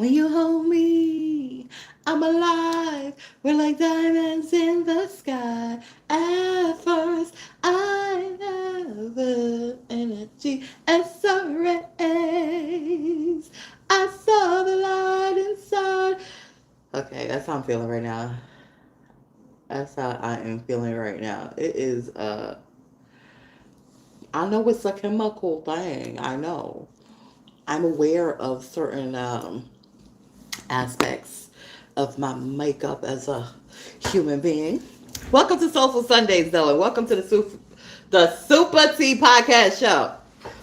When you hold me, I'm alive. We're like diamonds in the sky. At first, I never energy and sun rays. I saw the light inside. Okay, that's how I'm feeling right now. That's how I am feeling right now. It is I know it's a chemical thing. I know. I'm aware of certain aspects of my makeup as a human being. Welcome to Soulful Sundays, though, and welcome to the Super Tea Podcast Show.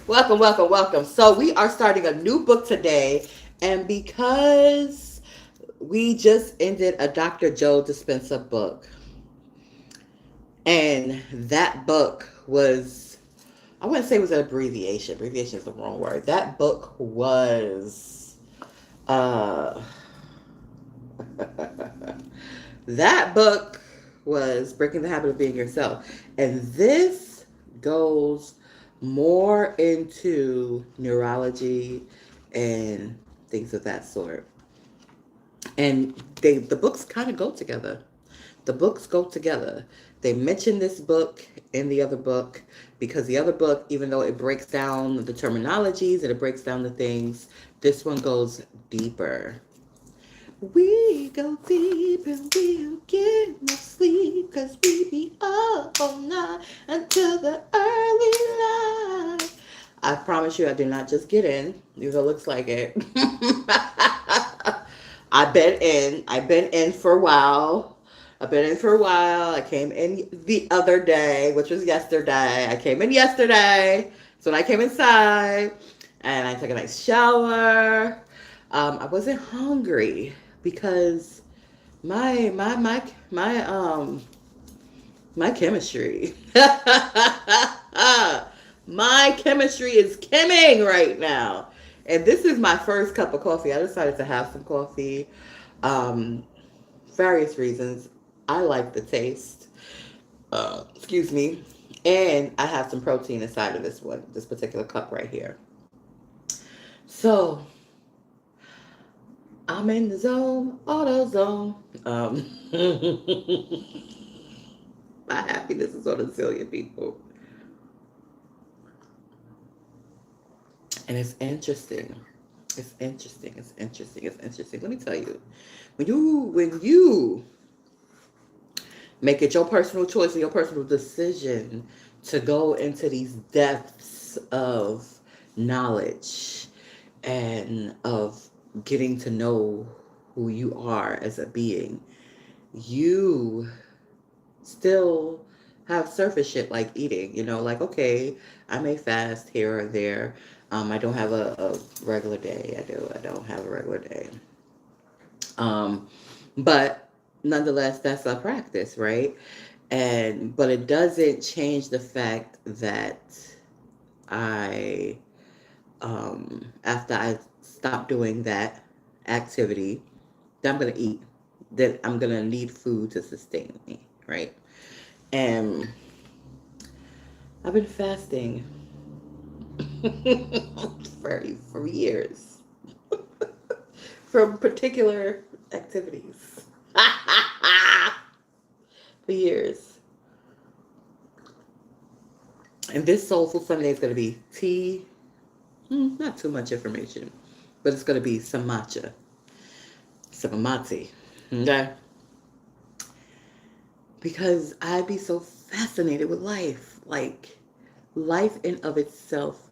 Welcome, welcome, welcome. So we are starting a new book today, and because we just ended a Dr. Joe Dispenza book, and that book was, I wouldn't say it was an abbreviation. Abbreviation is the wrong word. That book was uh that book was Breaking the Habit of Being Yourself. And this goes more into neurology and things of that sort. And the books kind of go together. The books go together. They mention this book in the other book because the other book, even though it breaks down the terminologies and it breaks down the things, this one goes deeper. We go deep and we'll get no sleep cause we be up all night until the early light. I promise you I did not just get in, even though it looks like it. I've been in for a while. I've been in for a while. I came in the other day, which was yesterday. I came in yesterday. So when I came inside and I took a nice shower, I wasn't hungry because my my my my chemistry my chemistry is kimming right now. And this is my first cup of coffee. I decided to have some coffee. Um, Various reasons. I like the taste. Excuse me. And I have some protein inside of this particular cup right here. So I'm in the zone, auto zone. My happiness is on a zillion people. And it's interesting. It's interesting. It's interesting. It's interesting. Let me tell you, when you make it your personal choice and your personal decision to go into these depths of knowledge and of getting to know who you are as a being, you still have surface shit like eating, like, okay, I may fast here or there. I don't have a regular day. I don't have a regular day. Um, but nonetheless, that's a practice, right? But it doesn't change the fact that I, after I stop doing that activity, that I'm gonna eat, that I'm gonna need food to sustain me, right? And I've been fasting for years from particular activities. For years. And this Soulful Sunday is going to be tea, not too much information, but it's going to be some matcha, some mate. Okay? Because I'd be so fascinated with life. Like, life in of itself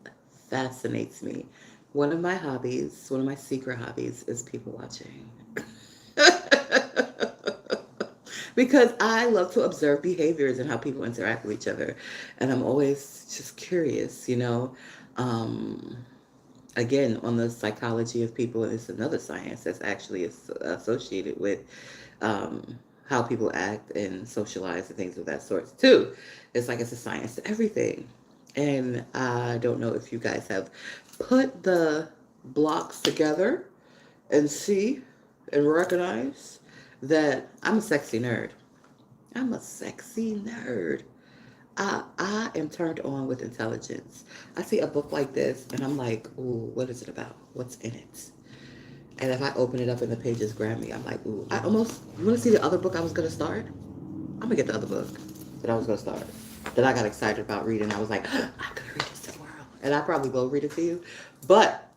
fascinates me. One of my hobbies, one of my secret hobbies is people watching. Because I love to observe behaviors and how people interact with each other. And I'm always just curious, Um, again, on the psychology of people, it's another science that's actually associated with how people act and socialize and things of that sort, too. It's like it's a science to everything. And I don't know if you guys have put the blocks together and see and recognize that I'm a sexy nerd. I'm a sexy nerd. I am turned on with intelligence. I see a book like this and I'm like, ooh, what is it about? What's in it? And if I open it up and the pages grab me, I'm like, ooh, I almost, you want to see the other book I was going to start? I'm going to get the other book that I was going to start, that I got excited about reading. I was like, I'm going to read this to the world. And I probably will read it to you. But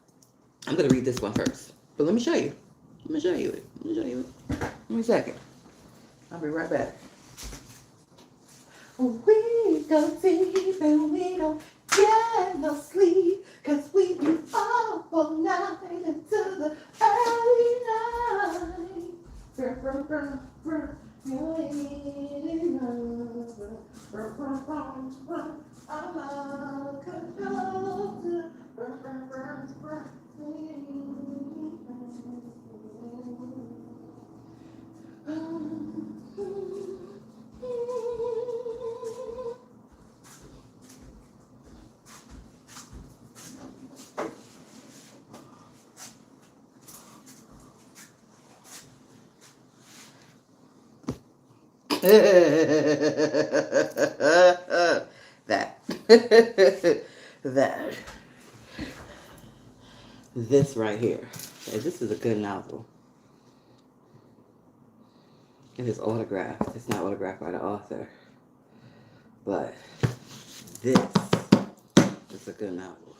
I'm going to read this one first. But let me show you. Let me show you it. Let me show you it. Give me a second. I'll be right back. We go deep and we don't get no sleep, 'cause we be up all night into the early night. Brr, brr, brr, brr. You're in love. Brr, brr, brr, brr. I'm out of control. Brr, brr, brr, brr. That. That. This right here. This is a good novel. It is autographed. It's not autographed by the author. But this is a good novel.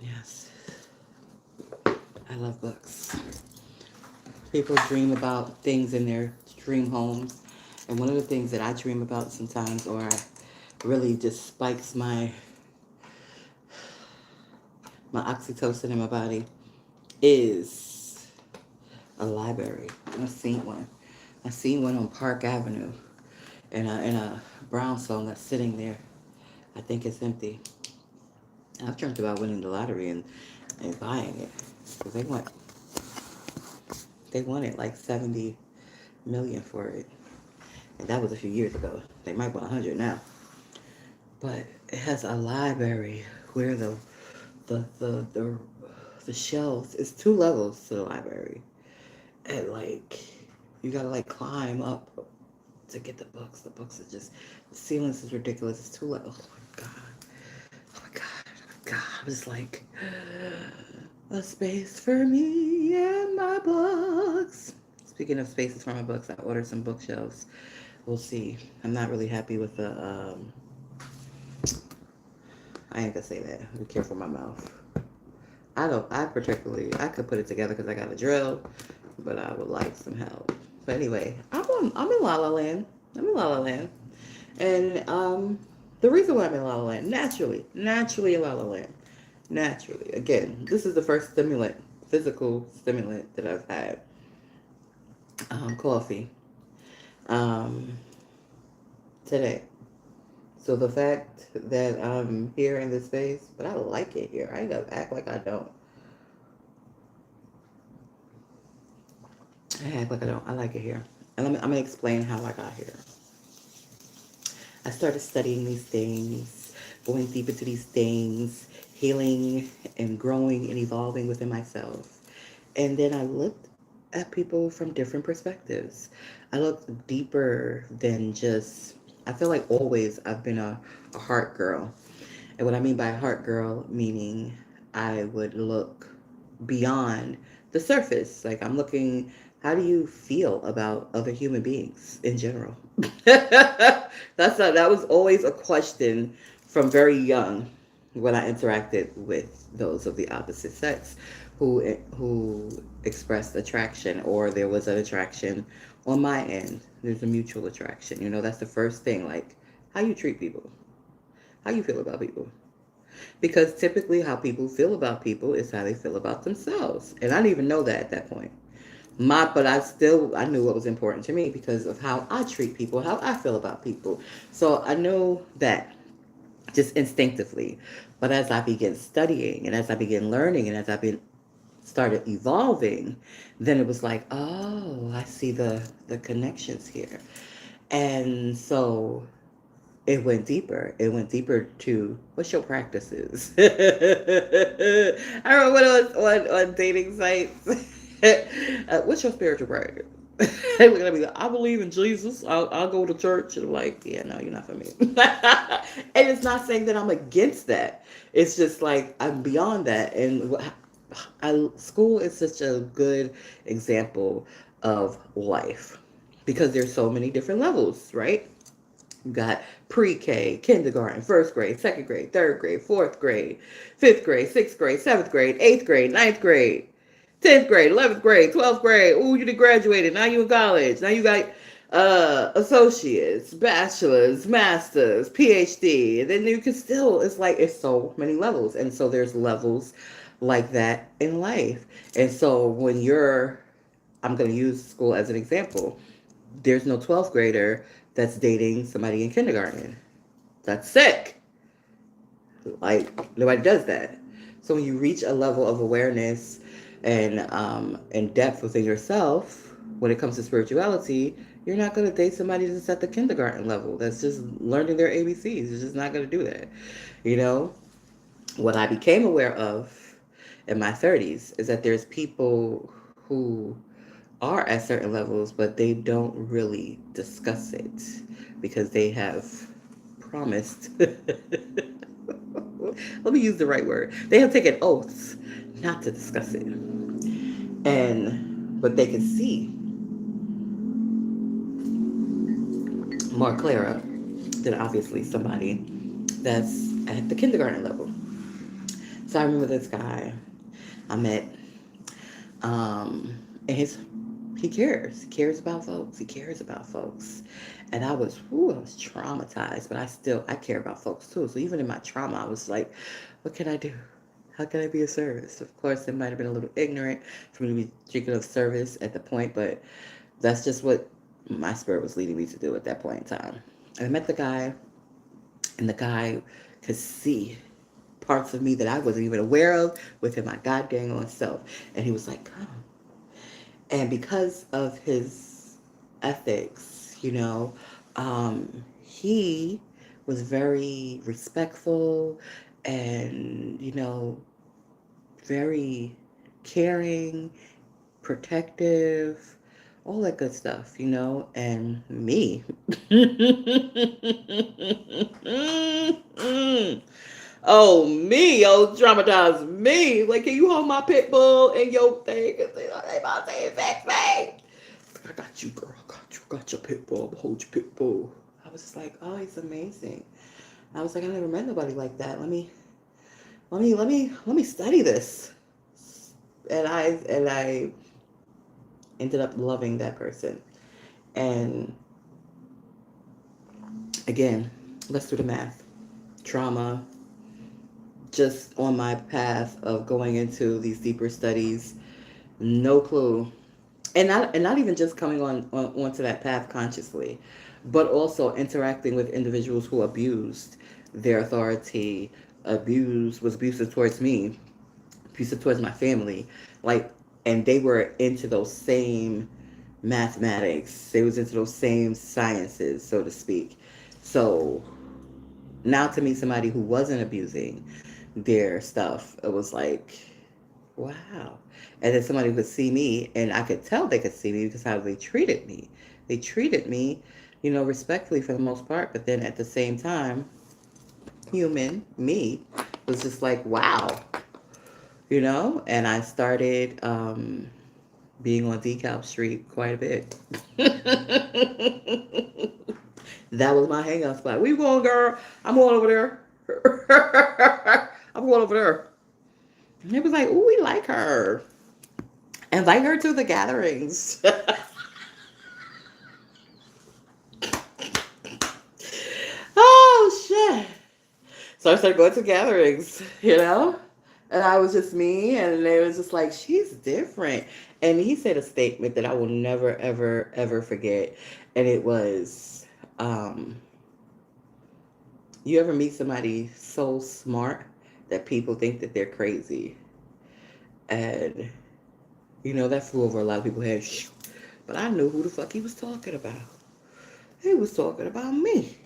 Yes. I love books. People dream about things in their dream homes. And one of the things that I dream about sometimes, or I really just spikes my oxytocin in my body, is a library. I've seen one. I've seen one on Park Avenue in a brownstone that's sitting there. I think it's empty. I've dreamt about winning the lottery and buying it. Because they wanted like 70 million for it. And that was a few years ago. They might want 100 now. But it has a library where the shelves, it's 2 levels to the library. And like, you gotta like climb up to get the books. The books are just, the ceilings is ridiculous. It's 2 levels. Oh my God. Oh my God. Oh my God. I was like, a space for me and my books. Speaking of spaces for my books, I ordered some bookshelves. We'll see. I'm not really happy with the, I ain't gonna say that. Be careful my mouth. I could put it together because I got a drill, but I would like some help. But anyway, I'm in La La Land. I'm in La La Land. And, the reason why I'm in La La Land, naturally in La La Land, naturally, again, this is the first physical stimulant that I've had, coffee, today. So the fact that I'm here in this space, but I like it here. I ain't gonna act like I don't. I act like I don't. I like it here. And I'm gonna explain how I got here. I started studying these things, going deep into these things, healing and growing and evolving within myself. And then I looked at people from different perspectives. I looked deeper than just, I feel like always I've been a heart girl. And what I mean by heart girl, meaning I would look beyond the surface. Like I'm looking, how do you feel about other human beings in general? That was always a question from very young when I interacted with those of the opposite sex who expressed attraction, or there was an attraction on my end. There's a mutual attraction. You know, that's the first thing. Like how you treat people, how you feel about people. Because typically how people feel about people is how they feel about themselves. And I didn't even know that at that point. But I knew what was important to me because of how I treat people, how I feel about people. So I know that just instinctively. But as I began studying and as I began learning and as I started evolving, then it was like, oh, I see the connections here. And so it went deeper. It went deeper to what's your practices. I remember when I was on dating sites. What's your spiritual practice? They look at me like, I believe in Jesus. I'll go to church. And I'm like, yeah, no, you're not for me. And it's not saying that I'm against that. It's just like I'm beyond that. And School is such a good example of life because there's so many different levels, right? You got pre-K, kindergarten, first grade, second grade, third grade, fourth grade, fifth grade, sixth grade, seventh grade, eighth grade, ninth grade, 10th grade, 11th grade, 12th grade. Ooh, you did graduated. Now you in college. Now you got associates, bachelors, masters, PhD. And then you can still, it's like, it's so many levels. And so there's levels like that in life. And so when I'm going to use school as an example, there's no 12th grader that's dating somebody in kindergarten. That's sick. Like, nobody does that. So when you reach a level of awareness and depth within yourself, when it comes to spirituality, you're not going to date somebody that's at the kindergarten level. That's just learning their ABCs. You're just not going to do that. You know, what I became aware of in my 30s is that there's people who are at certain levels, but they don't really discuss it because they have promised. Let me use the right word. They have taken oaths not to discuss it. But they can see more clearer than obviously somebody that's at the kindergarten level. So I remember this guy I met, and he cares about folks. He cares about folks. And I was traumatized, but I care about folks too. So even in my trauma, I was like, what can I do? How can I be of service? Of course, it might have been a little ignorant for me to be thinking of service at the point, but that's just what my spirit was leading me to do at that point in time. And I met the guy, and the guy could see parts of me that I wasn't even aware of within my goddamn own self. And he was like, come. And because of his ethics, he was very respectful and, very caring, protective, all that good stuff, and me. Oh, me, traumatized me. Like, can you hold my pit bull in your thing? Cause they about to infect me. I got you, girl. I got you. Got your pit bull. Hold your pit bull. I was just like, oh, he's amazing. I was like, I never met nobody like that. Let me study this. And I ended up loving that person. And again, let's do the math. Trauma, just on my path of going into these deeper studies, no clue. And not even just coming onto that path consciously, but also interacting with individuals who abused their authority, was abusive towards me, abusive towards my family, like, and they were into those same mathematics. They was into those same sciences, so to speak. So now to meet somebody who wasn't abusing their stuff, it was like, wow. And then somebody could see me, and I could tell they could see me because how they treated me. They treated me, respectfully for the most part, but then at the same time, human, me, was just like, wow. And I started being on DeKalb Street quite a bit. That was my hangout spot. Where you going, girl? I'm going over there. I'm going over there. And it was like, ooh, we like her. Invite her to the gatherings. Oh, shit. So I started going to gatherings, And I was just me, and it was just like, she's different. And he said a statement that I will never, ever, ever forget. And it was, you ever meet somebody so smart that people think that they're crazy? And, that flew over a lot of people's heads. But I knew who the fuck he was talking about. He was talking about me.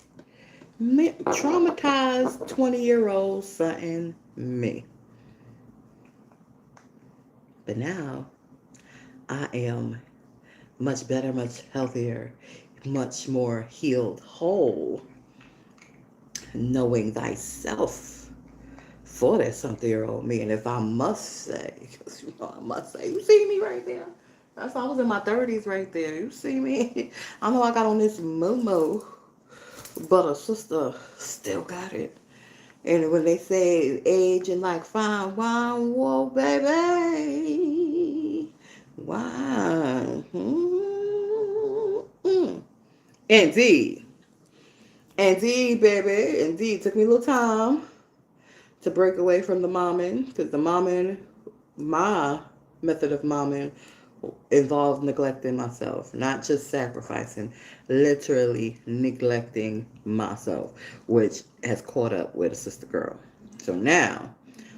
Traumatized 20-year-old something me. But now, I am much better, much healthier, much more healed, whole, knowing thyself for that something-year-old me. And if I must say, because I must say, you see me right there. That's I was in my 30s right there. You see me? I know I got on this moo, but a sister still got it. And when they say aging like fine wine, whoa, baby, wine. Mm-hmm. Indeed. Indeed, baby. Indeed. Took me a little time to break away from the momming, because the momming, my method of momming involved neglecting myself, not just sacrificing, literally neglecting myself, which has caught up with a sister girl. So now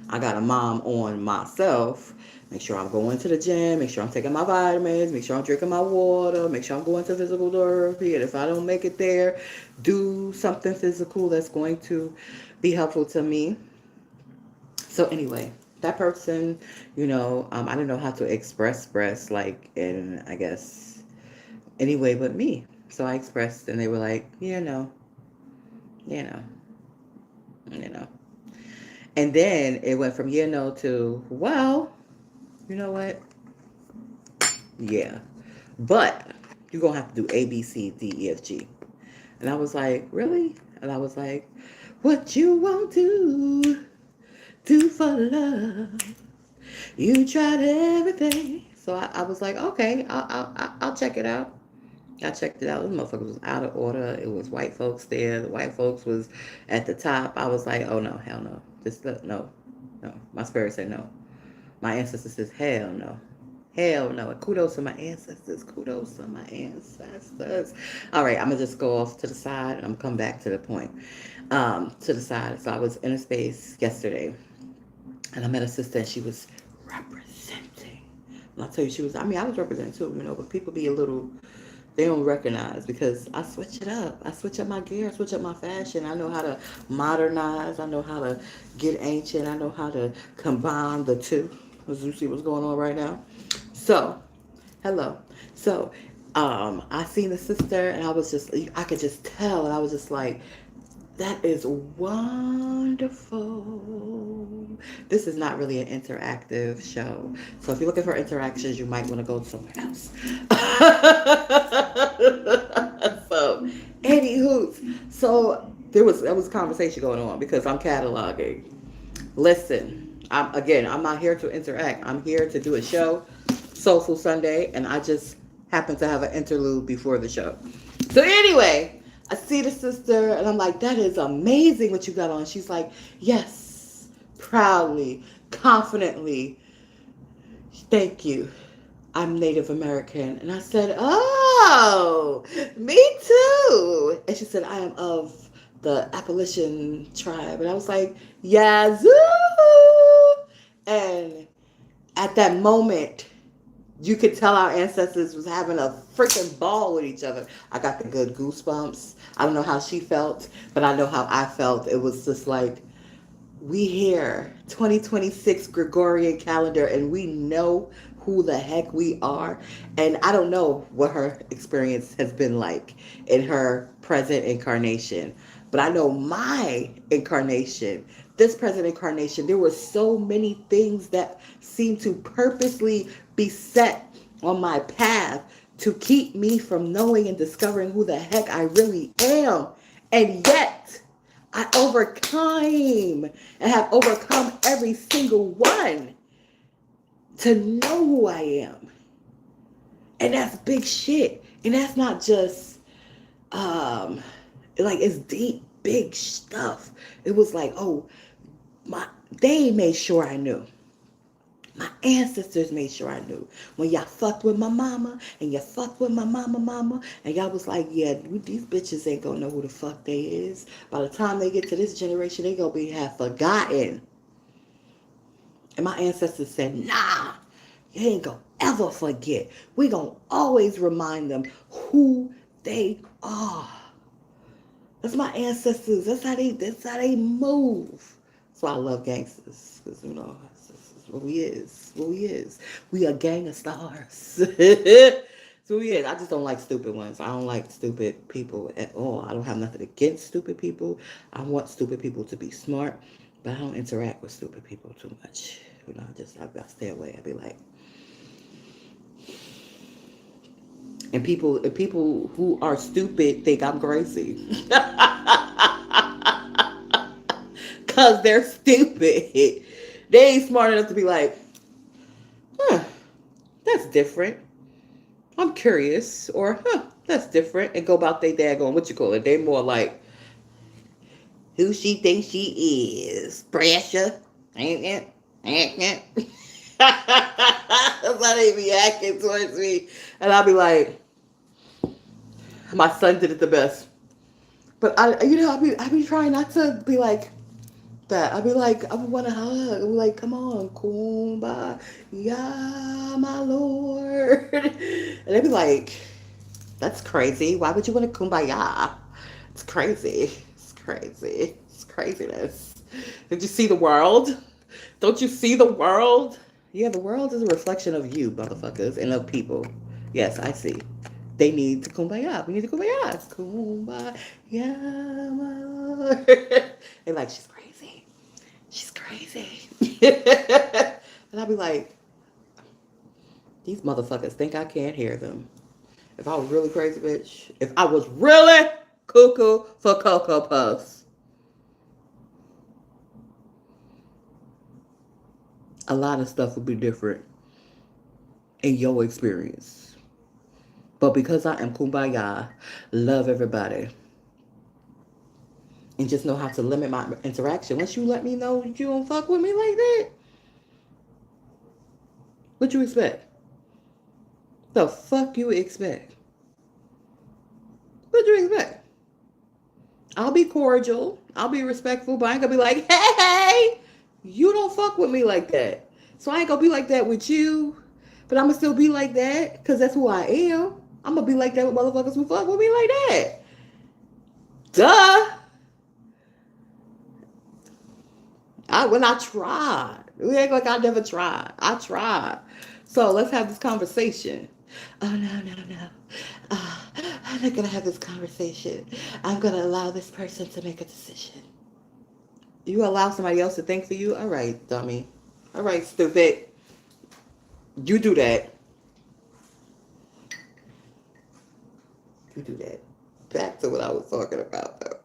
I got a mom on myself. Make sure I'm going to the gym, make sure I'm taking my vitamins, make sure I'm drinking my water, make sure I'm going to physical therapy. And if I don't make it there, do something physical that's going to be helpful to me. So anyway, that person, I didn't know how to express breasts like in, I guess, any way but me. So I expressed, and they were like, you know, you know. And then it went from to, well, you know what? Yeah. But you're going to have to do A, B, C, D, E, F, G. And I was like, really? And I was like, what you won't do for love. You tried everything. So I was like, okay, I'll check it out. I checked it out. This motherfucker was out of order. It was white folks there. The white folks was at the top. I was like, oh no, hell no. Just no. No. My spirit said no. My ancestors says, hell no. Hell no. And kudos to my ancestors. Kudos to my ancestors. All right, I'm going to just go off to the side and I'm going to come back to the point. To the side. So I was in a space yesterday and I met a sister and she was representing. And I'll tell you, I was representing too, but people be a little, they don't recognize because I switch it up. I switch up my gear, I switch up my fashion. I know how to modernize. I know how to get ancient. I know how to combine the two. As you see what's going on right now. So, hello. So, I seen the sister and I could just tell, and I was just like, that is wonderful. This is not really an interactive show. So if you're looking for interactions, you might want to go somewhere else. So, anywho, so there was a conversation going on because I'm cataloging. Listen, I'm not here to interact. I'm here to do a show, Soulful Sunday, and I just happen to have an interlude before the show. So anyway, I see the sister and I'm like, that is amazing what you got on. She's like, yes, proudly, confidently, thank you. I'm Native American. And I said, oh, me too. And she said, I am of the Appalachian tribe. And I was like, yazoo. And at that moment, you could tell our ancestors was having a freaking ball with each other. I got the good goosebumps. I don't know how she felt, but I know how I felt. It was just like, we here, 2026 Gregorian calendar, and we know who the heck we are. And I don't know what her experience has been like in her present incarnation, but I know my incarnation, this present incarnation, there were so many things that seemed to purposely be set on my path to keep me from knowing and discovering who the heck I really am. And yet, I overcame and have overcome every single one to know who I am. And that's big shit. And that's not just, it's deep, big stuff. It was like, they made sure I knew. My ancestors made sure I knew. When y'all fucked with my mama and you fucked with my mama, and y'all was like, yeah, these bitches ain't gonna know who the fuck they is. By the time they get to this generation, they gonna be half forgotten. And my ancestors said, nah, you ain't gonna ever forget. We gonna always remind them who they are. That's my ancestors. That's how they move. So I love gangsters, because that's what we is. What we is. We a gang of stars. That's what we is. I just don't like stupid ones. I don't like stupid people at all. I don't have nothing against stupid people. I want stupid people to be smart. But I don't interact with stupid people too much. I stay away. I be like, and people who are stupid think I'm crazy. Cause they're stupid. They ain't smart enough to be like, huh, that's different. I'm curious, or that's different, and go about they daggone what you call it. They more like who she thinks she is. Pressure. Ain't it? Ain't it? That's how they be acting towards me. And I'll be like, my son did it the best. But I be trying not to be like that. I be like, I want to hug. I be like, come on, kumbaya, yeah, my lord. And they be like, that's crazy. Why would you want to kumbaya? It's crazy. It's crazy. It's craziness. Did you see the world? Don't you see the world? Yeah, the world is a reflection of you, motherfuckers, and of people. Yes, I see. They need to kumbaya. We need to kumbaya. Kumbaya, my lord. They're like, she's crazy. She's crazy. And I'll be like, these motherfuckers think I can't hear them. If I was really crazy, bitch. If I was really cuckoo for Cocoa Puffs, a lot of stuff would be different in your experience. But because I am kumbaya, love everybody, and just know how to limit my interaction. Once you let me know that you don't fuck with me like that, what you expect? The fuck you expect? What you expect? I'll be cordial. I'll be respectful, but I ain't gonna be like, hey, you don't fuck with me like that. So I ain't gonna be like that with you. But I'm gonna still be like that because that's who I am. I'm gonna be like that with motherfuckers who fuck with me like that. Duh. When I tried. We act like I never tried. I tried. So let's have this conversation. Oh no, no, no. I'm not gonna have this conversation. I'm gonna allow this person to make a decision. You allow somebody else to think for you? All right, dummy. All right, stupid. You do that. You do that. Back to what I was talking about, though.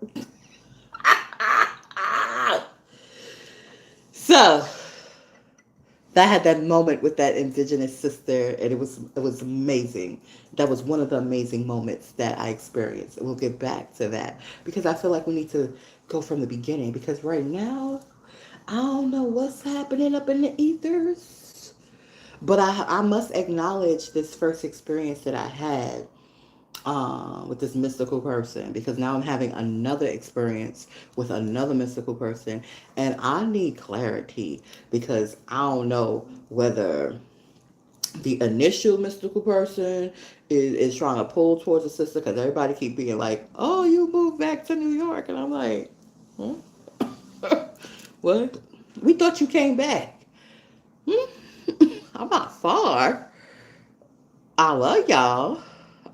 So, I had that moment with that indigenous sister, and it was amazing. That was one of the amazing moments that I experienced. We'll get back to that because I feel like we need to go from the beginning. Because right now, I don't know what's happening up in the ethers, but I must acknowledge this first experience that I had with this mystical person because now I'm having another experience with another mystical person, and I need clarity because I don't know whether the initial mystical person is trying to pull towards the sister because everybody keep being like, oh, you moved back to New York, and I'm like, hmm? What? We thought you came back. Hmm? I'm not far. I love y'all.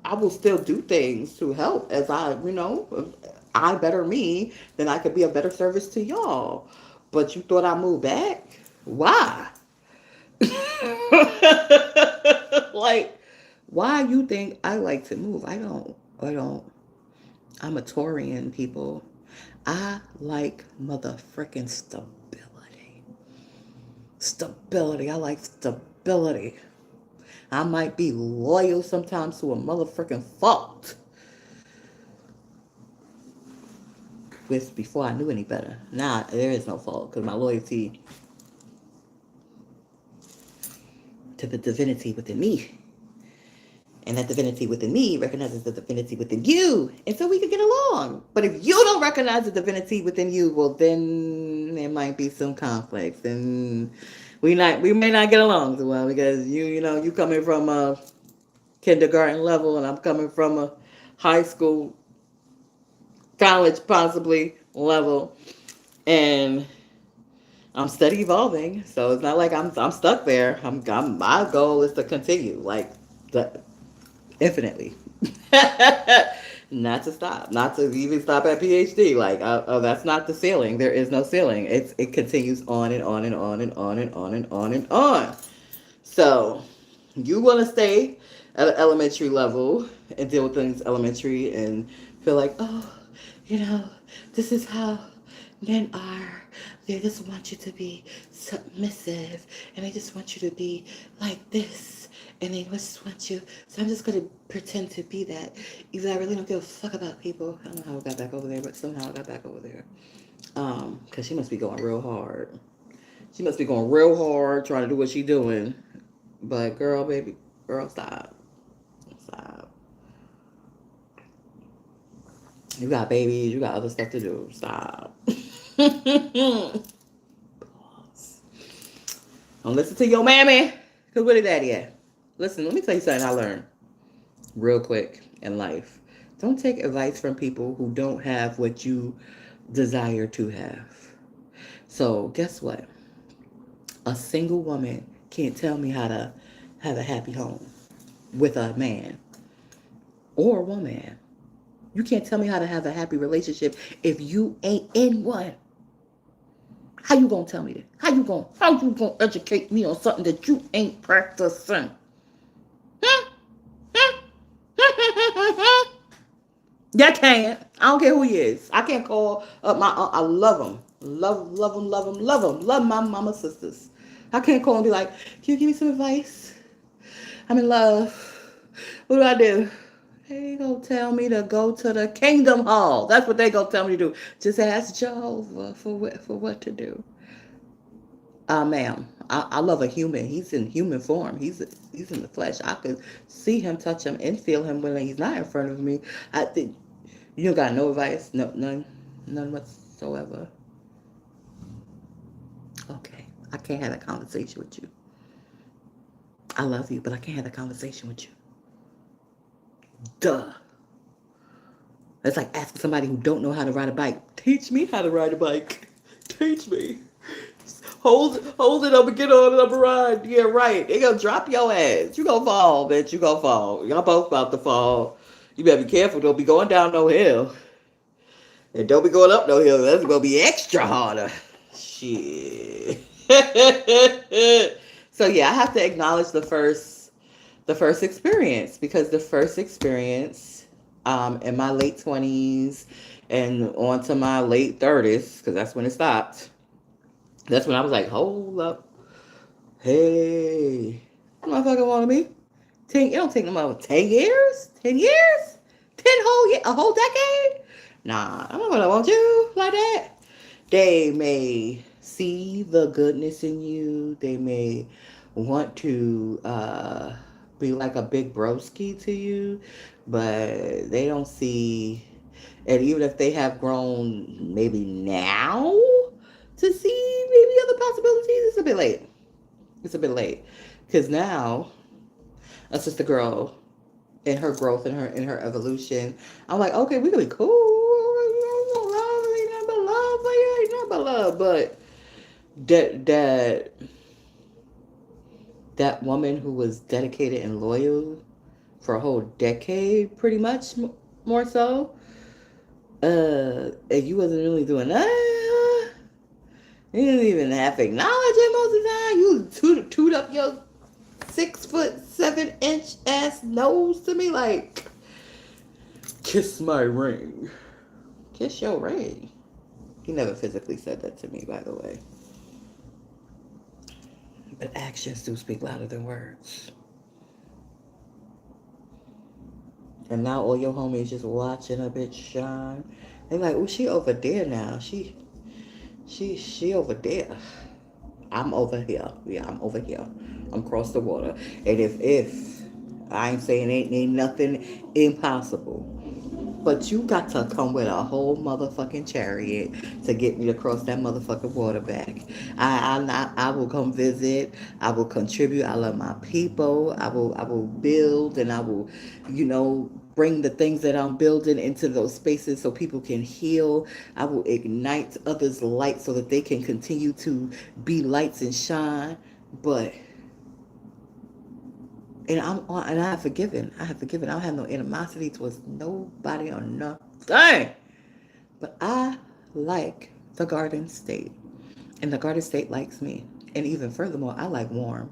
I will still do things to help as I better me, then I could be a better service to y'all. But you thought I moved back? Why? Like, why you think I like to move? I don't. I don't. I'm a Taurian, people. I like motherfucking stability. Stability. I like stability. I might be loyal sometimes to a motherfucking fault. Which before I knew any better. Now there is no fault because my loyalty to the divinity within me. And that divinity within me recognizes the divinity within you. And so we can get along. But if you don't recognize the divinity within you, well then there might be some conflicts. And we may not get along so well because you coming from a kindergarten level and I'm coming from a high school, college possibly level. And I'm steady evolving, so it's not like I'm stuck there. My goal is to continue, like, the, infinitely. Not to stop, not to even stop at PhD. Like, oh, that's not the ceiling. There is no ceiling. It continues on and on and on and on and on and on and on. So, you want to stay at an elementary level and deal with things elementary and feel like, oh, this is how men are. They just want you to be submissive and they just want you to be like this and they just want you. So I'm just going to pretend to be that. Even though I really don't give a fuck about people. I don't know how I got back over there, but somehow I got back over there. Because she must be going real hard. She must be going real hard trying to do what she doing. But girl, baby, girl, stop. Stop. You got babies, you got other stuff to do. Stop. Pause. Don't listen to your mammy. Because where did daddy at? Listen, let me tell you something I learned real quick in life. Don't take advice from people who don't have what you desire to have. So guess what? A single woman can't tell me how to have a happy home with a man or a woman. You can't tell me how to have a happy relationship if you ain't in one. How you gonna tell me that? How you gonna educate me on something that you ain't practicing? Yeah, I can't. I don't care who he is. I can't call up my aunt. I love him. Love him, love him, love him. Love my mama sisters. I can't call and be like, can you give me some advice? I'm in love. What do I do? They gonna tell me to go to the Kingdom Hall. That's what they gonna tell me to do. Just ask Jehovah for what to do. Ma'am, I love a human. He's in human form. He's in the flesh. I could see him, touch him, and feel him when he's not in front of me. I think you don't got no advice, none whatsoever. Okay, I can't have that conversation with you. I love you, but I can't have that conversation with you. Duh. It's like asking somebody who don't know how to ride a bike. Teach me how to ride a bike. Teach me. Hold it up and get on it up and ride. Yeah, right. They gonna drop your ass. You gonna fall, bitch. You gonna fall. Y'all both about to fall. You better be careful. Don't be going down no hill. And don't be going up no hill. That's gonna be extra harder. Shit. So yeah, I have to acknowledge the first experience because the first experience in my late 20s and on to my late 30s because that's when it stopped. That's when I was like, hold up. Hey, motherfucker wanted me. It don't take no more 10 years? 10 years? 10 whole years? A whole decade? Nah, I'm not gonna want you like that. They may see the goodness in you. They may want to be like a big broski to you, but they don't see. And even if they have grown maybe now to see maybe other possibilities, it's a bit late. It's a bit late. Because now, a sister girl in her growth and her evolution, I'm like, okay, we can be cool. Love, but that woman who was dedicated and loyal for a whole decade, pretty much more so, and you wasn't really doing that. You didn't even have to acknowledge it most of the time. You toot up your 6'7" ass nose to me like, kiss my ring. Kiss your ring. He never physically said that to me, by the way. But actions do speak louder than words. And now all your homies just watching a bitch shine. They like, oh, she over there now. She over there. I'm over here. Yeah, I'm over here. I'm across the water. And if I ain't saying ain't nothing impossible. But you got to come with a whole motherfucking chariot to get me to cross that motherfucking water back. I will come visit. I will contribute. I love my people. I will build and I will, bring the things that I'm building into those spaces so people can heal. I will ignite others' light so that they can continue to be lights and shine. But And I have forgiven. I have forgiven. I don't have no animosity towards nobody or nothing. But I like the Garden State. And the Garden State likes me. And even furthermore, I like warm.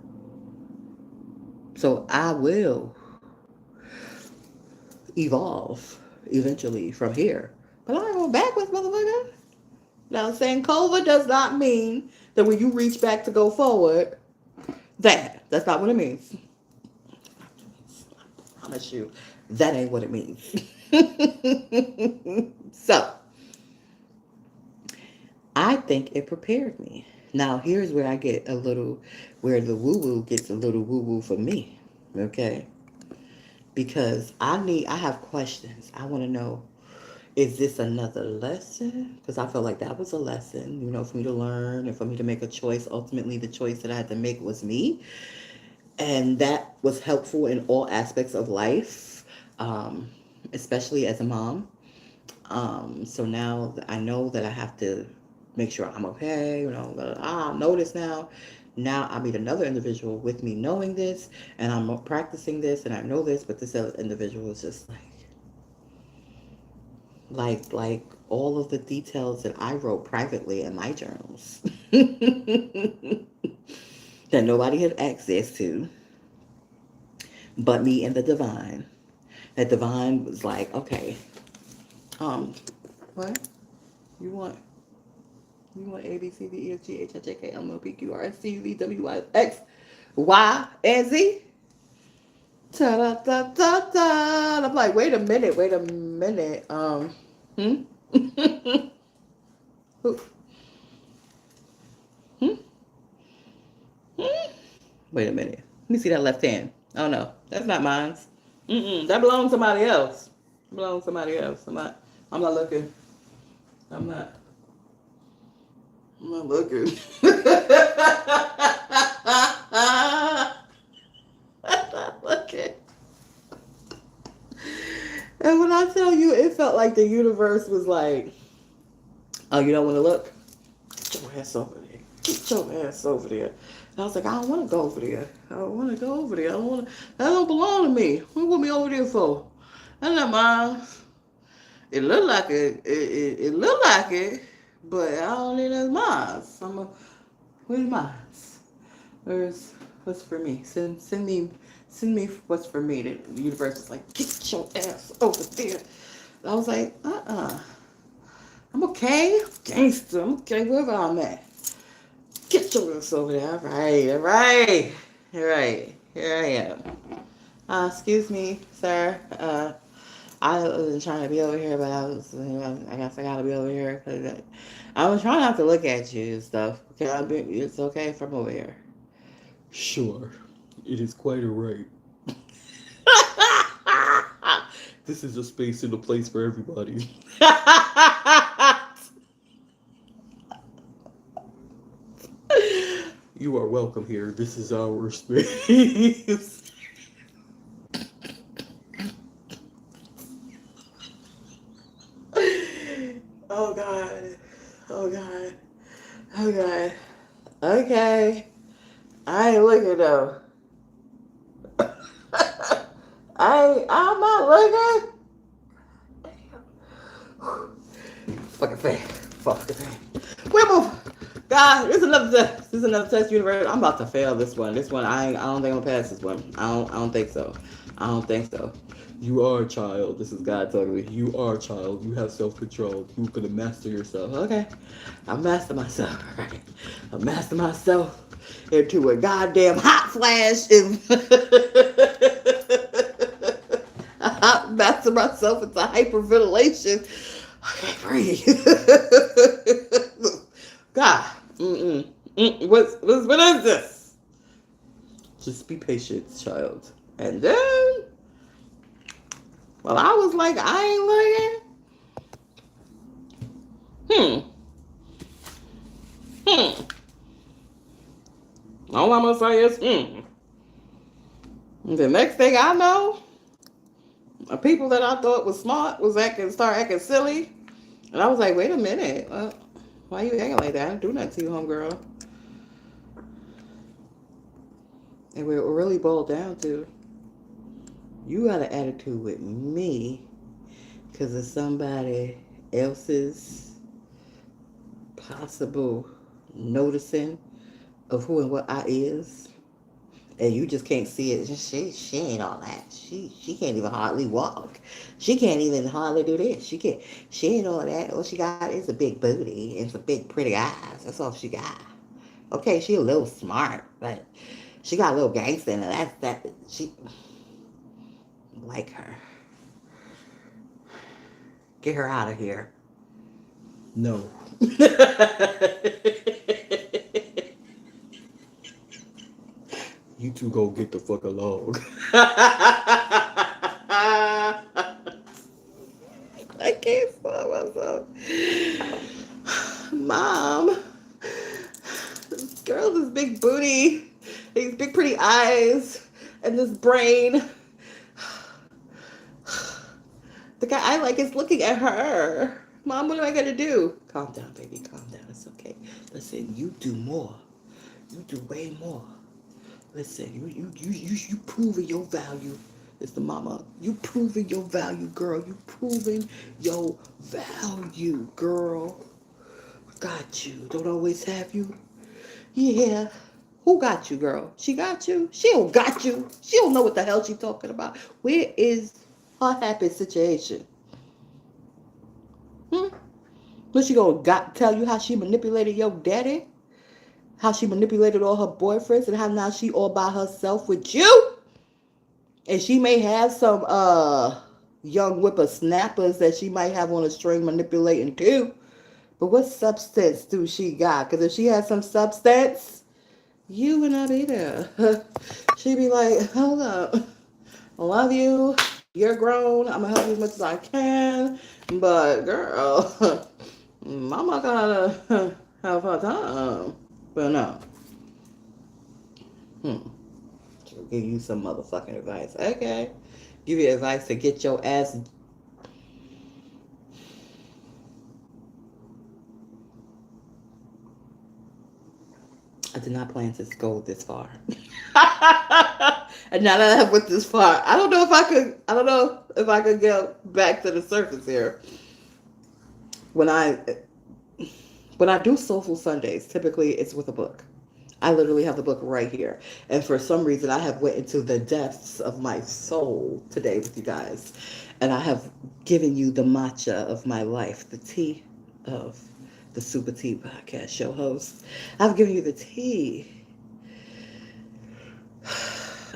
So I will evolve eventually from here. But I ain't going backwards, motherfucker. Now, saying COVID does not mean that when you reach back to go forward, that's not what it means. I promise you, that ain't what it means. So, I think it prepared me. Now, here's where I get a little, where the woo woo gets a little woo woo for me. Okay? Because I have questions. I want to know, is this another lesson? Because I felt like that was a lesson, for me to learn and for me to make a choice. Ultimately, the choice that I had to make was me. And that was helpful in all aspects of life, especially as a mom. So now I know that I have to make sure I'm okay. I know this now. Now I meet another individual with me knowing this, and I'm practicing this, and I know this, but this other individual is just like all of the details that I wrote privately in my journals that nobody had access to but me and the divine. That divine was like, okay, what? You want A, B, C, D, E, F, G, H, I, J, K, L, M, N, O, P, Q, R, S, T, U, V, W, Y, X, Y, and Z? Ta-da-da-da-da. I'm like, wait a minute. Hmm? Who? Hmm? Hmm? Wait a minute. Let me see that left hand. Oh, no. That's not mine. That belongs to somebody else. It belongs to somebody else. I'm not looking. I'm not. I'm not looking. I'm not looking. And when I tell you, it felt like the universe was like, oh, you don't want to look? Get your ass over there. Get your ass over there. And I was like, I don't want to go over there. I don't want to go over there. That don't belong to me. What you want me over there for? That's not mine. It looked like it. It looked like it, but I don't think that's mine. Where's mine? What's for me? Send me what's for me. The universe is like, get your ass over there. I was like, I'm okay. Gangster. I'm okay wherever I'm at. Get your ass over there. All right. Here I am. Excuse me, sir. I wasn't trying to be over here, but I guess I gotta be over here because I was trying not to look at you and stuff. It's okay if I'm over here. Sure, it is quite a right. This is a space and a place for everybody. You are welcome here. This is our space. Oh God. Oh God. Oh God. Okay. I ain't looking though. I'm not looking. Fucking thing. We move. God, this is another test. This is another test, universe. I'm about to fail this one. This one, I don't think I'm gonna pass this one. I don't think so. I don't think so. You are a child. This is God talking to me. You are a child. You have self-control. You're gonna master yourself. Okay. I master myself. Right. I master myself into a goddamn hot flash. I master myself into hyperventilation. I can't breathe. God. What is this? Just be patient, child. And then, well, I was like, I ain't looking. All I'm gonna say is, The next thing I know, people that I thought was smart start acting silly. And I was like, wait a minute. Why you acting like that? I didn't do nothing to you, homegirl. And we really boiled down to, You got an attitude with me because of somebody else's possible noticing of who and what I is, and you just can't see it. She ain't all that. She can't even hardly walk. She can't even hardly do this. She ain't all that. All she got is a big booty and some big pretty eyes. That's all she got. Okay, she a little smart, but she got a little gangster in her. That's that. She like her. Get her out of here. No. You two go get the fuck along. I can't stop myself. Mom, this girl, this big booty, these big pretty eyes, and this brain. The guy I like is looking at her. Mom, what am I gonna do? Calm down, baby. Calm down. It's okay. Listen, you do more. You do way more. Listen, you proving your value. It's the mama. You proving your value, girl. You proving your value, girl. Got you. Don't always have you. Yeah. Who got you, girl? She got you? She don't got you. She don't know what the hell she talking about. Where is her happy situation? Hmm? What she gonna tell you how she manipulated your daddy? How she manipulated all her boyfriends and how now she all by herself with you? And she may have some young whippersnappers that she might have on a string manipulating too. But what substance do she got? Because if she had some substance, you would not be there. She'd be like, hold up. I love you. You're grown. I'm going to help you as much as I can. But, girl, mama gotta have her time. But no. She'll give you some motherfucking advice. Okay. Give you advice to get your ass. I did not plan to go this far. And now that I went this far, I don't know if I could get back to the surface here. When I do Soulful Sundays, typically it's with a book. I literally have the book right here. And for some reason I have went into the depths of my soul today with you guys. And I have given you the matcha of my life, the tea of the SupaTea podcast show host. I've given you the tea.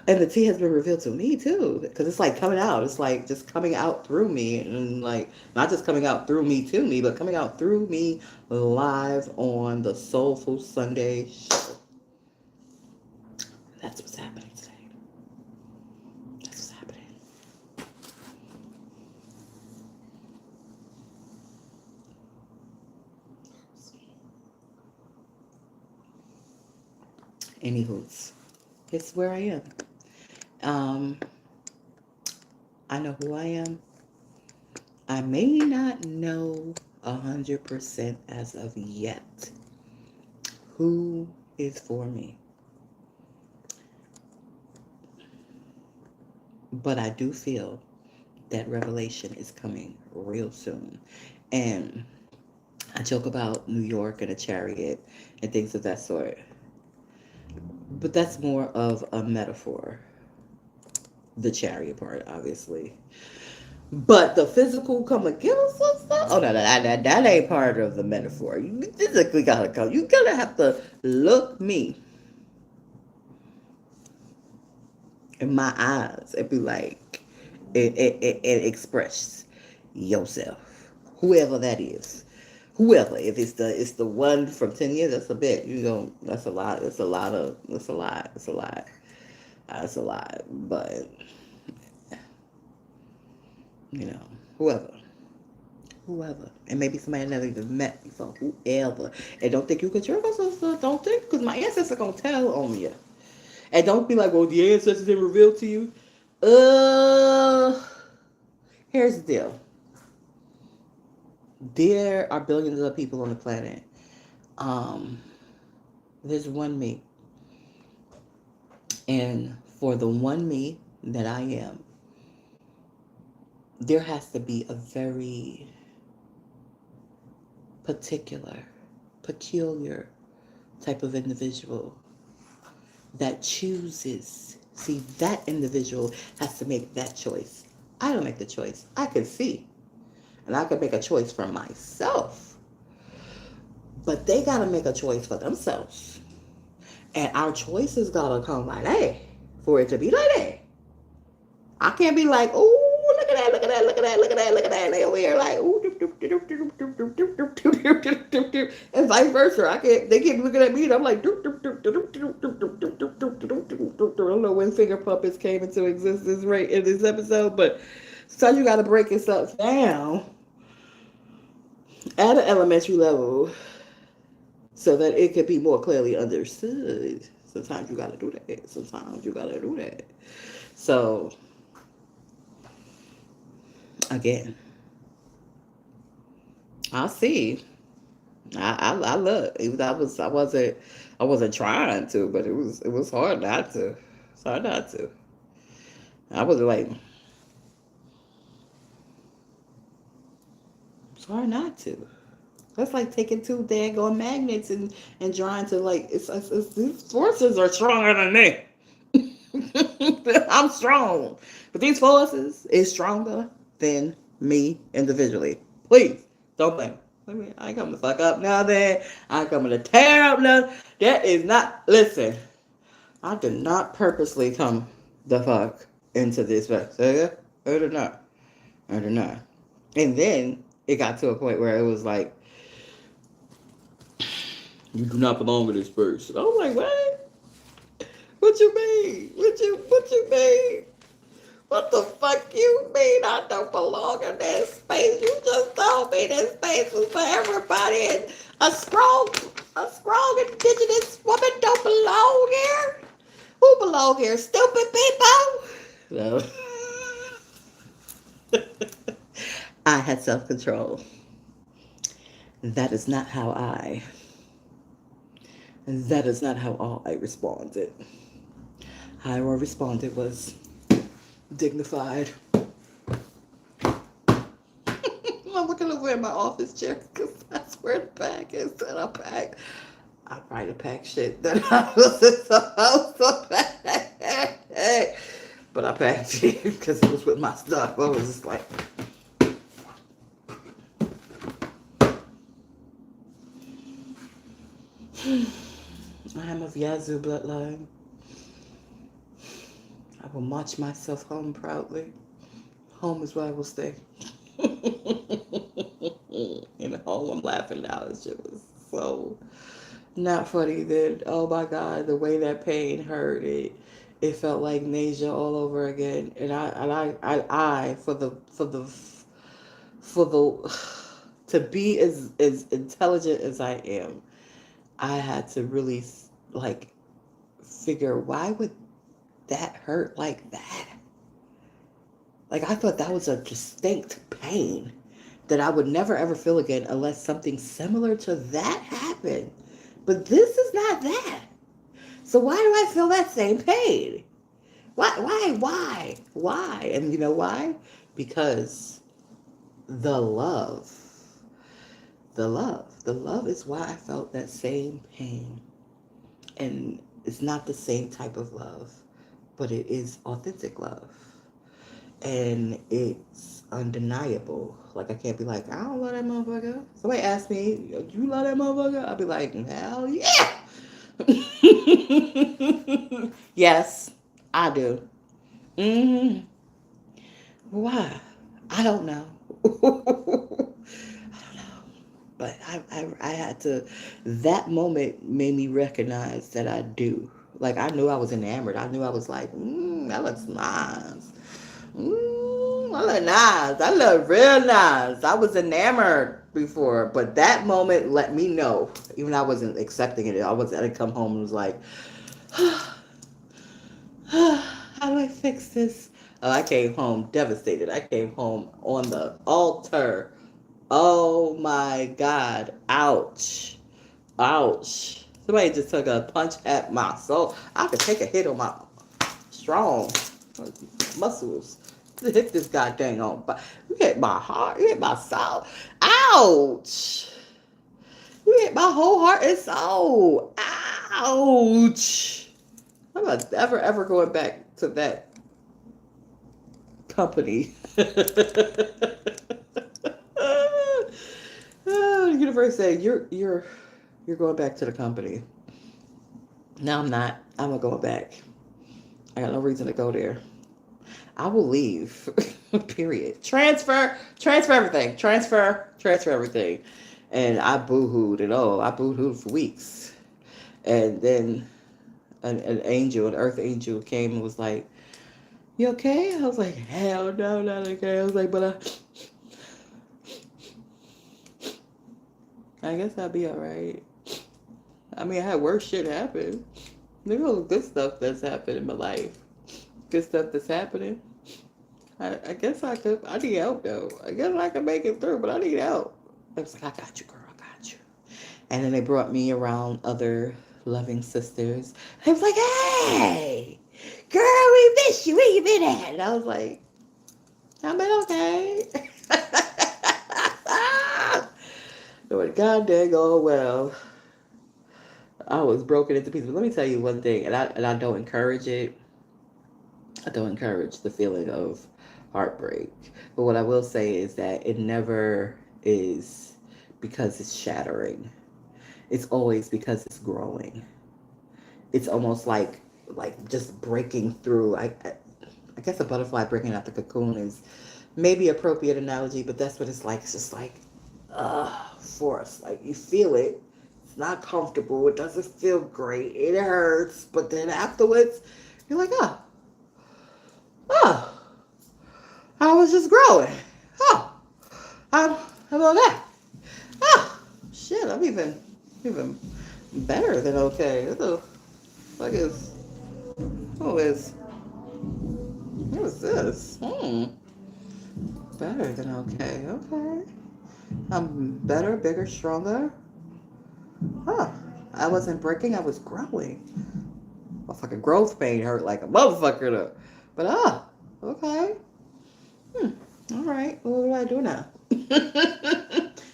And the tea has been revealed to me too, because it's like coming out. It's like just coming out through me, and like not just coming out through me to me, but coming out through me live on the Soulful Sunday show. That's what's happening today. That's what's happening. Anywho's, it's where I am. Um, I know who I am. I may not know 100% as of yet who is for me. But I do feel that revelation is coming real soon. And I joke about New York and a chariot and things of that sort. But that's more of a metaphor. The chariot part, obviously. But the physical come and get us some stuff. Oh, no, that ain't part of the metaphor. You physically gotta come. You gotta have to look me in my eyes and be like, and express yourself, whoever that is, whoever. If it's the one from 10 years, that's a bit. That's a lot. It's a lot of. It's a lot. It's a lot. That's a lot. But whoever. And maybe somebody never even met before. Whoever. And don't think you can trust us. Don't think, because my ancestors gonna tell on you. And don't be like, well, the ancestors didn't reveal to you. Here's the deal. There are billions of people on the planet. There's one me. And for the one me that I am, there has to be a very particular, peculiar type of individual that chooses. See, that individual has to make that choice. I don't make the choice. I can see, and I can make a choice for myself, but they got to make a choice for themselves. And our choices got to come like that for it to be like that. I can't be like, oh, look at that, look at that, look at that, look at that, look at that. They over here like, ooh, and vice versa. I can't. They keep looking at me, and I'm like, I don't know when finger puppets came into existence right in this episode, but sometimes you got to break yourself down at an elementary level so that it could be more clearly understood. Sometimes you got to do that. Sometimes you got to do that. So again, I see. I look. I wasn't trying to, but it was hard not to. It's hard not to. I was like, it's hard not to. That's like taking two daggone magnets and trying to like these forces are stronger than me. I'm strong, but these forces is stronger than me individually. Please don't blame me. I ain't coming to fuck up nothing. I ain't coming to tear up nothing. That is not. Listen, I did not purposely come the fuck into this mess. I did not. I did not. And then it got to a point where it was like, you do not belong with this person. I was like, what? What you mean? What you mean? What the fuck you mean I don't belong in that space? You just told me this space was for everybody, and a strong indigenous woman don't belong here? Who belong here? Stupid people? No. I had self-control. That is not how I responded. How I responded was dignified. I'm looking over at my office chair because that's where the bag is that I packed. I try to pack shit that I wasn't supposed to pack. But I packed it because it was with my stuff. I was just like, I am of Yazoo bloodline. I will march myself home proudly. Home is where I will stay. In home, I'm laughing now. This shit was so not funny. Then, oh my God, the way that pain hurt, it felt like Nasia all over again. And I for the to be as intelligent as I am, I had to really like figure, why would that hurt like that? Like, I thought that was a distinct pain that I would never ever feel again unless something similar to that happened. But this is not that. So why do I feel that same pain? Why? And you know why? Because the love. The love is why I felt that same pain. And it's not the same type of love, but it is authentic love. And it's undeniable. Like, I can't be like, I don't love that motherfucker. Somebody ask me, do you love that motherfucker? I'll be like, hell yeah. Yes, I do. Mm-hmm. Why? I don't know. But I had to, that moment made me recognize that I do. Like, I knew I was enamored. I knew I was like, that looks nice. I look nice. I look real nice. I was enamored before, but that moment let me know. Even I wasn't accepting it. I didn't come home and was like, how do I fix this? Oh, I came home devastated. I came home on the altar. Oh my God. Ouch. Ouch. Somebody just took a punch at my soul. I could take a hit on my strong muscles. Hit this goddamn on. You hit my heart. You hit my soul. Ouch. You hit my whole heart and soul. Ouch. I'm not ever going back to that company. The universe said you're going back to the company. No, I'm not. I'm not going back. I got no reason to go there. I will leave. Period. Transfer everything. Transfer everything. And I boo-hooed it all. I boo-hooed for weeks. And then an angel, an earth angel came and was like, "You okay?" I was like, "Hell no, not okay." I was like, "But I guess I'll be alright." I mean, I had worse shit happen. There's all the good stuff that's happened in my life. Good stuff that's happening. I guess I need help though. I guess I can make it through, but I need help. I was like, "I got you, girl, I got you." And then they brought me around other loving sisters. I was like, "Hey, girl, we miss you. Where you been at?" And I was like, "I've been okay." But God dang all well, I was broken into pieces. But let me tell you one thing, and I don't encourage it. I don't encourage the feeling of heartbreak. But what I will say is that it never is because it's shattering. It's always because it's growing. It's almost like just breaking through. I guess a butterfly breaking out the cocoon is maybe an appropriate analogy, but that's what it's like. It's just like force. Like you feel it. It's not comfortable. It doesn't feel great. It hurts. But then afterwards, you're like, oh, I was just growing. Oh, how about that? Oh, shit, I'm even better than okay. What the fuck is, who is this? Better than okay. Okay. I'm better, bigger, stronger. Huh. I wasn't breaking, I was growing. Motherfucking growth pain hurt like a motherfucker though. But okay. All right. What do I do now?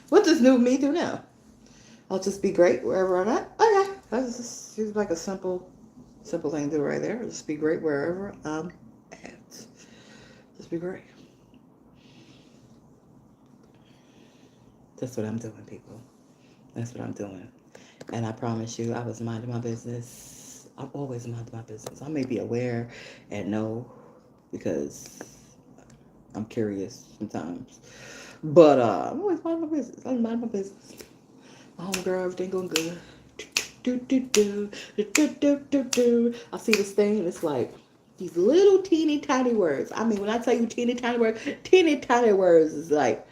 What does new me do now? I'll just be great wherever I'm at. Okay. That seems like a simple thing to do right there. Just be great wherever I'm at. Just be great. That's what I'm doing, people. That's what I'm doing. And I promise you, I was minding my business. I'm always minding my business. I may be aware and know because I'm curious sometimes. But I'm always minding my business. I'm minding my business. My homegirl, everything going good. I see this thing and it's like these little teeny tiny words. I mean, when I tell you teeny tiny words is like,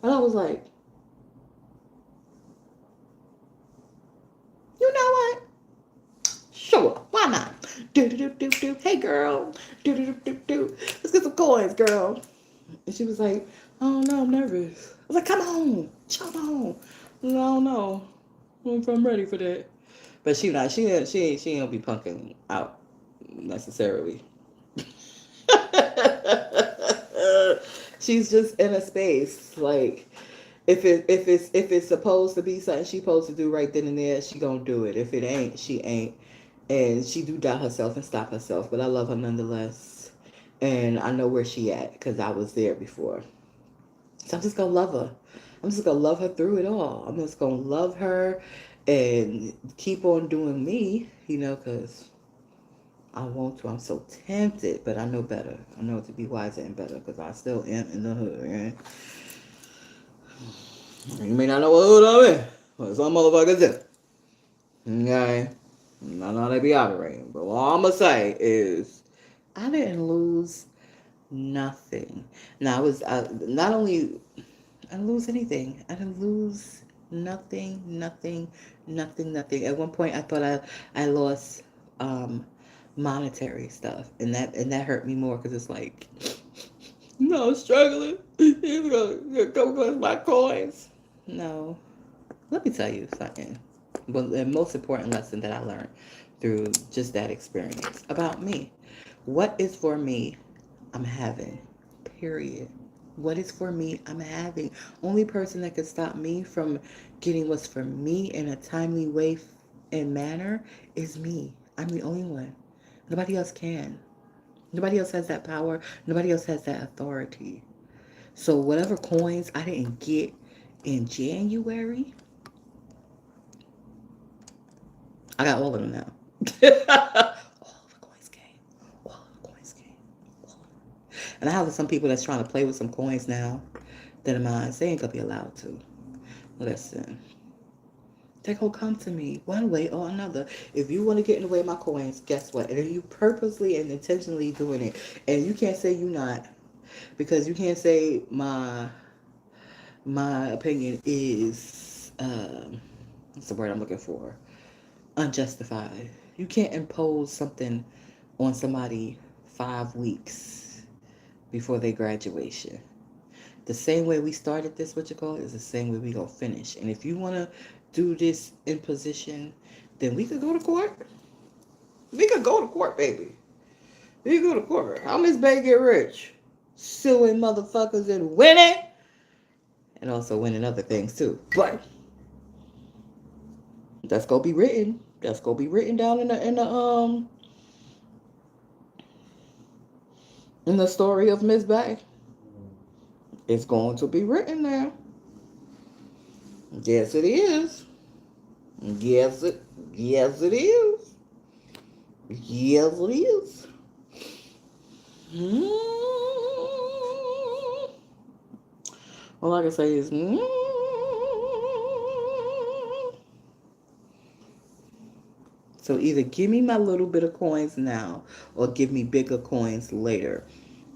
and I was like, you know what? Sure, why not? Hey girl, let's get some coins, girl. And she was like, "Oh no, I'm nervous." I was like, "Come on, chop on." I don't know if I'm ready for that. But she ain't be punking out necessarily. She's just in a space like if it's supposed to be something she supposed to do right then and there, she gonna do it. If it ain't, she ain't. And she do doubt herself and stop herself, but I love her nonetheless. And I know where she at because I was there before. So I'm just gonna love her. I'm just gonna love her through it all. I'm just gonna love her and keep on doing me, because I want to. I'm so tempted, but I know better. I know to be wiser and better because I still am in the hood, right? You may not know what hood I'm in, but some motherfuckers do. Okay? I know how they be operating, but all I'm gonna say is I didn't lose nothing. Now I was not only I didn't lose anything. I didn't lose nothing. At one point, I thought I lost monetary stuff, and that hurt me more because it's like, I'm struggling. He's gonna go collect my coins. No, let me tell you something. Well, the most important lesson that I learned through just that experience. About me. What is for me, I'm having. Period. What is for me, I'm having. Only person that can stop me from getting what's for me in a timely way and manner is me. I'm the only one. Nobody else can. Nobody else has that power. Nobody else has that authority. So whatever coins I didn't get in January, I got all of them now. All of the coins came. All of the coins came. All of them. And I have some people that's trying to play with some coins now that are mine. They ain't gonna be allowed to. Listen, they gonna come to me one way or another. If you want to get in the way of my coins, guess what? And if you purposely and intentionally doing it, and you can't say you not, because you can't say my opinion is what's the word I'm looking for? Unjustified. You can't impose something on somebody 5 weeks before their graduation. The same way we started this, what you call it, is the same way we gonna finish. And if you wanna do this imposition, then we could go to court. We could go to court, baby. We could go to court. How Miss Bay get rich? Suing motherfuckers and winning. And also winning other things too. But that's gonna be written. That's gonna be written down in the story of Miss Bay. It's going to be written there. Yes, it is. Yes, it is. Yes, it is. All I can say is, so either give me my little bit of coins now or give me bigger coins later.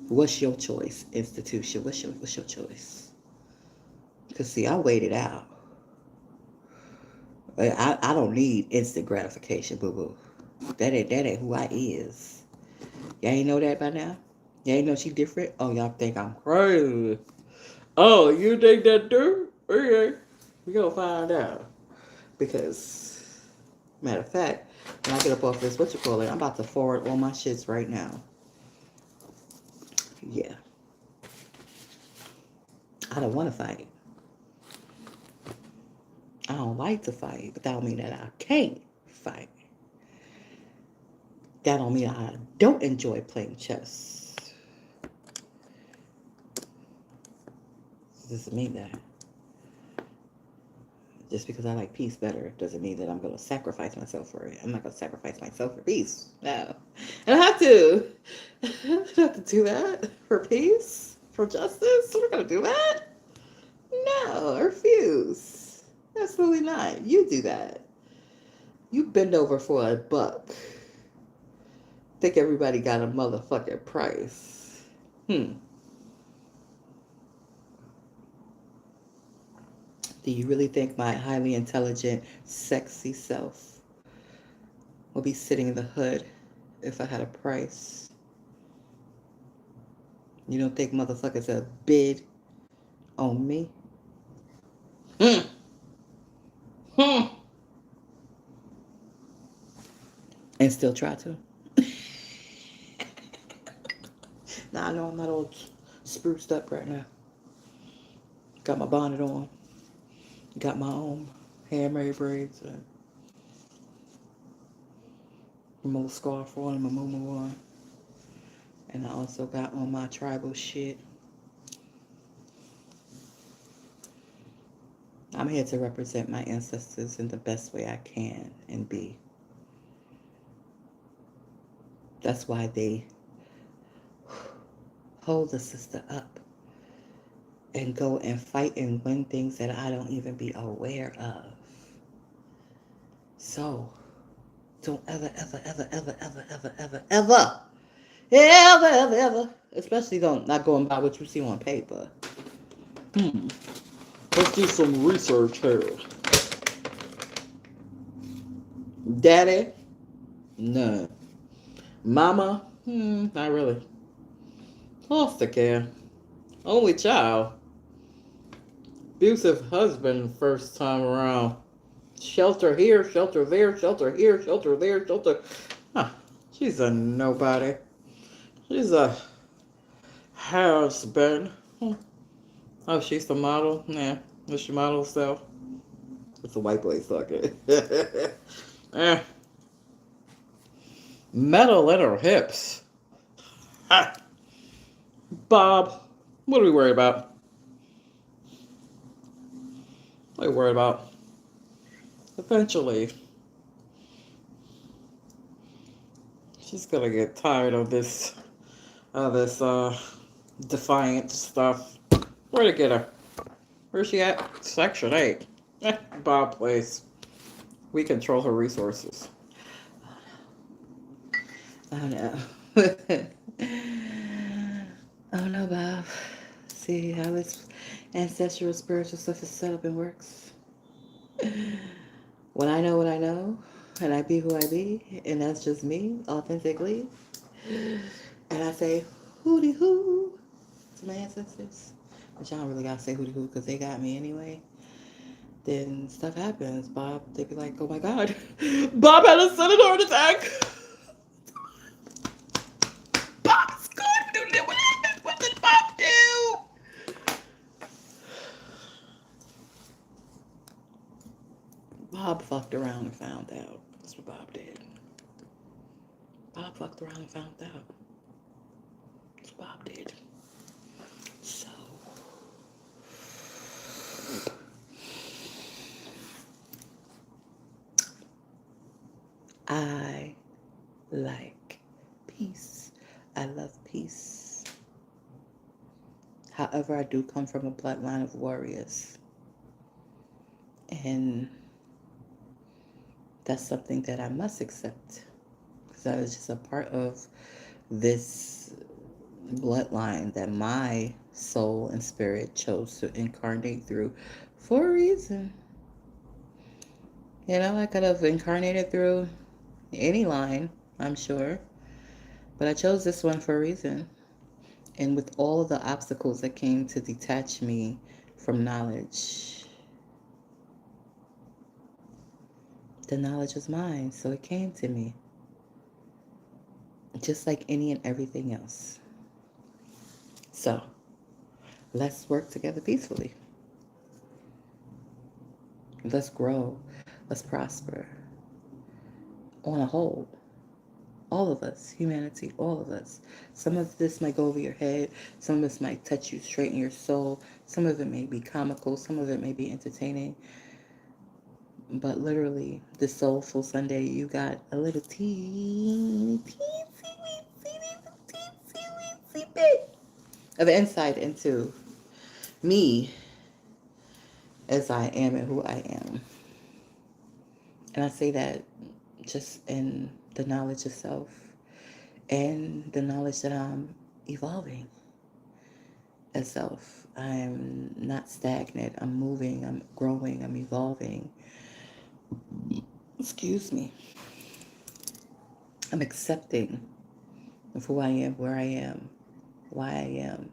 What's your choice, institution? What's your choice? Because, see, I waited out. I don't need instant gratification, boo-boo. That ain't who I is. Y'all ain't know that by now? Y'all ain't know she different? Oh, y'all think I'm crazy. Oh, you think that too? Okay. We gonna find out. Because, matter of fact, when I get up off this, I'm about to forward all my shits right now. Yeah. I don't want to fight. I don't like to fight, but that don't mean that I can't fight. That don't mean I don't enjoy playing chess. It doesn't mean that. Just because I like peace better doesn't mean that I'm going to sacrifice myself for it. I'm not going to sacrifice myself for peace. No. I don't have to. I don't have to do that for peace, for justice. We're going to do that? No, I refuse. Absolutely not. You do that. You bend over for $1. Think everybody got a motherfucking price. Do you really think my highly intelligent, sexy self will be sitting in the hood if I had a price? You don't think motherfuckers will bid on me? And still try to? Nah, I know I'm not all spruced up right now. Got my bonnet on. Got my own handmade braids. And my little scarf on and my muumuu on. And I also got on my tribal shit. I'm here to represent my ancestors in the best way I can and be. That's why they hold the sister up and go and fight and win things that I don't even be aware of. So, don't ever, especially not going by what you see on paper. Let's do some research here. Daddy? None. Mama? Not really. Foster care. Only child. Abusive husband first time around. Shelter here, shelter there, shelter here, shelter there, shelter. Huh. She's a nobody. She's a has been. Oh, she's the model? Nah. Is she model self? It's a white boy sucker. eh. Metal in her hips. Ha. Bob, what are we worried about? What are we worried about? Eventually, she's gonna get tired of this defiant stuff. Where'd it get her? Where's she at? Section 8. Bob place. We control her resources. Oh no. Oh no, Bob. See how this ancestral spiritual stuff is set up and works? When I know what I know, and I be who I be, and that's just me, authentically, and I say, hooty hoo to my ancestors, which I don't really gotta say hooty hoo because they got me anyway, then stuff happens. Bob, they be like, oh my God, Bob had a sudden heart attack. Bob's good. What happened? What did Bob do? Bob fucked around and found out. That's what Bob did. Bob fucked around and found out. That's what Bob did. So, I like peace. I love peace. However, I do come from a bloodline of warriors. And that's something that I must accept. Because that is just a part of this bloodline that my soul and spirit chose to incarnate through for a reason. You know, I could have incarnated through any line, I'm sure. But I chose this one for a reason. And with all of the obstacles that came to detach me from knowledge, the knowledge was mine, so it came to me. Just like any and everything else. So, let's work together peacefully. Let's grow. Let's prosper. On a whole. All of us, humanity, all of us. Some of this might go over your head. Some of this might touch you straight in your soul. Some of it may be comical. Some of it may be entertaining. But literally, this Soulful Sunday, you got a little teensy bit of insight into me as I am and who I am. And I say that just in the knowledge of self and the knowledge that I'm evolving as self. I'm not stagnant. I'm moving. I'm growing. I'm evolving. Excuse me. I'm accepting of who I am, where I am, why I am.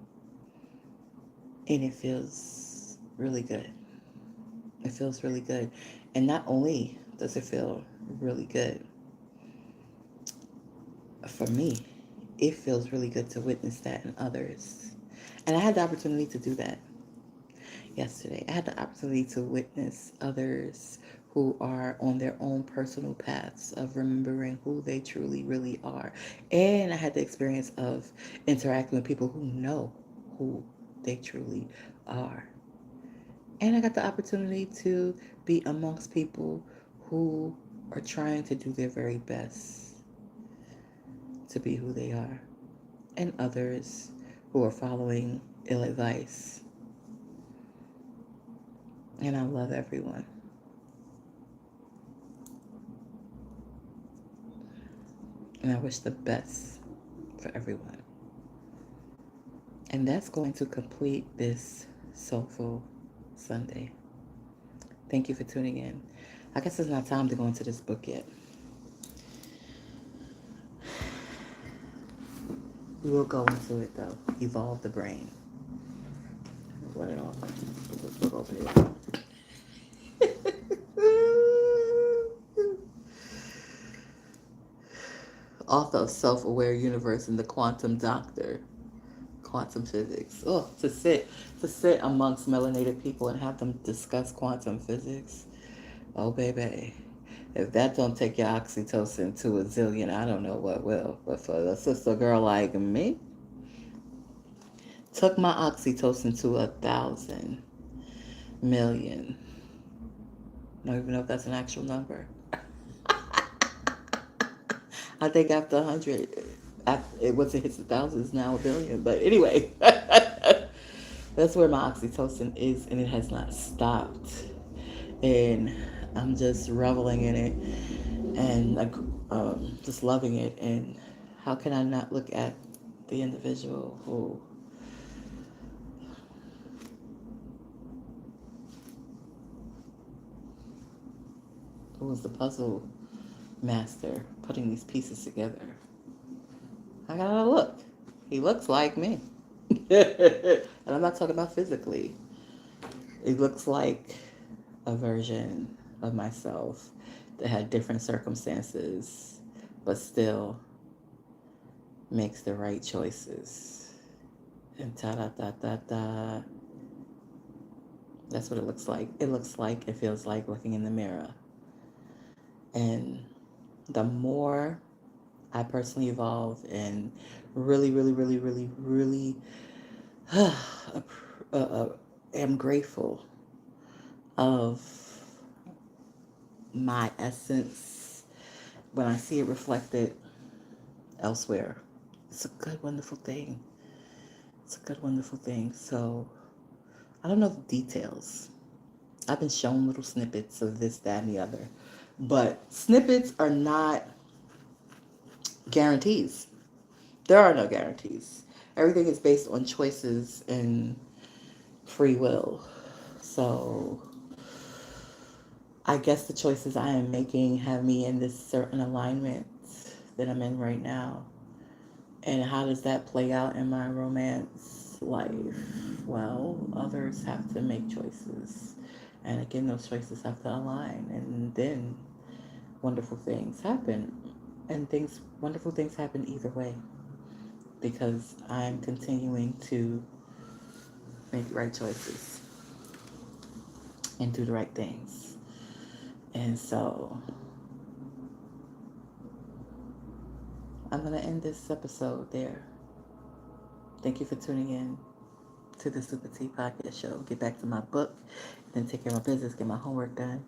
And it feels really good. It feels really good. And not only does it feel really good for me, it feels really good to witness that in others. And I had the opportunity to do that yesterday. I had the opportunity to witness others who are on their own personal paths of remembering who they truly, really are. And I had the experience of interacting with people who know who they truly are. And I got the opportunity to be amongst people who are trying to do their very best to be who they are. And others who are following ill advice. And I love everyone. And I wish the best for everyone. And that's going to complete this Soulful Sunday. Thank you for tuning in. I guess it's not time to go into this book yet. We will go into it though. Evolve the brain. Run it off. Put this book over here. author of Self-Aware Universe and the Quantum Doctor, quantum physics. Oh, to sit amongst melanated people and have them discuss quantum physics. Oh, baby. If that don't take your oxytocin to a zillion, I don't know what will. But for a sister girl like me, took my oxytocin to 1,000,000,000. I don't even know if that's an actual number. I think after 100, it once it hits 1,000, it's now 1,000,000,000. But anyway, that's where my oxytocin is, and it has not stopped. And I'm just reveling in it, and just loving it. And how can I not look at the individual who was the puzzle master putting these pieces together? I gotta look. He looks like me. And I'm not talking about physically. It looks like a version of myself that had different circumstances, but still makes the right choices. And ta-da-da-da-da. That's what it looks like. It looks like, it feels like looking in the mirror. And the more I personally evolve and really, really, really, really, really am grateful of my essence when I see it reflected elsewhere. It's a good, wonderful thing. It's a good, wonderful thing. So I don't know the details. I've been shown little snippets of this, that, and the other. But snippets are not guarantees. There are no guarantees. Everything is based on choices and free will. So I guess the choices I am making have me in this certain alignment that I'm in right now. And how does that play out in my romance life? Well, others have to make choices. And again, those choices have to align. And then wonderful things happen. And wonderful things happen either way. Because I'm continuing to make the right choices and do the right things. And so I'm going to end this episode there. Thank you for tuning in to the SupaTea podcast show. Get back to my book, then take care of my business, get my homework done.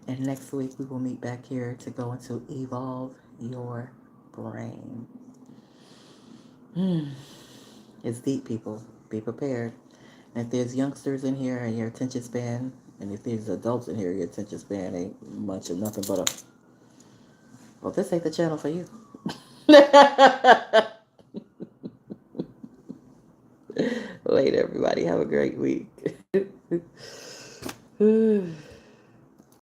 And next week we will meet back here to go into Evolve Your Brain. It's deep, people. Be prepared. And if there's youngsters in here and your attention span, and if there's adults in here, your attention span ain't much of nothing but a... Well, this ain't the channel for you. Later, everybody. Have a great week.